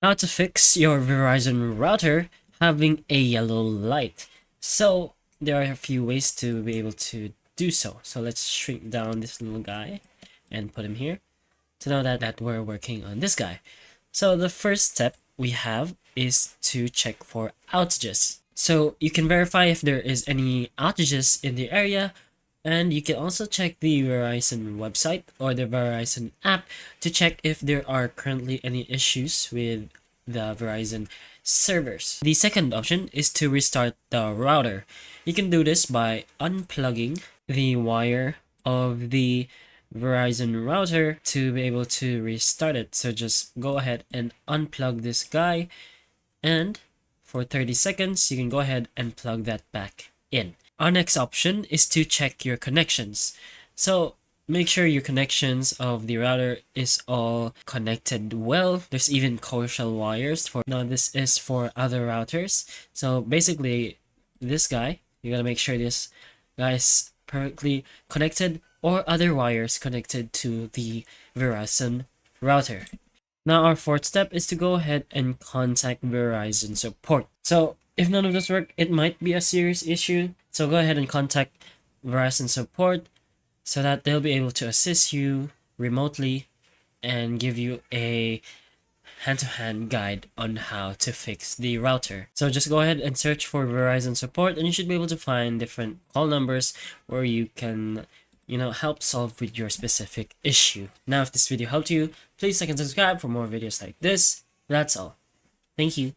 How to fix your Verizon router having a yellow light. So there are a few ways to be able to do so. So let's shrink down this little guy and put him here to know that we're working on this guy. So the first step we have is to check for outages. So you can verify if there is any outages in the area, and you can also check the Verizon website or the Verizon app to check if there are currently any issues with the Verizon servers. The second option is to restart the router. You can do this by unplugging the wire of the Verizon router to be able to restart it. So just go ahead and unplug this guy, and for 30 seconds you can go ahead and plug that back in. Our next option is to check your connections. So make sure your connections of the router is all connected well. There's even coaxial wires for now. This is for other routers. So basically this guy, you gotta make sure this guy is perfectly connected or other wires connected to the Verizon router. Now our fourth step is to go ahead and contact Verizon support. So if none of this work, it might be a serious issue. So go ahead and contact Verizon support so that they'll be able to assist you remotely and give you a hand-to-hand guide on how to fix the router. So just go ahead and search for Verizon support and you should be able to find different call numbers where you can help solve with your specific issue. Now if this video helped you, please like and subscribe for more videos like this. That's all. Thank you.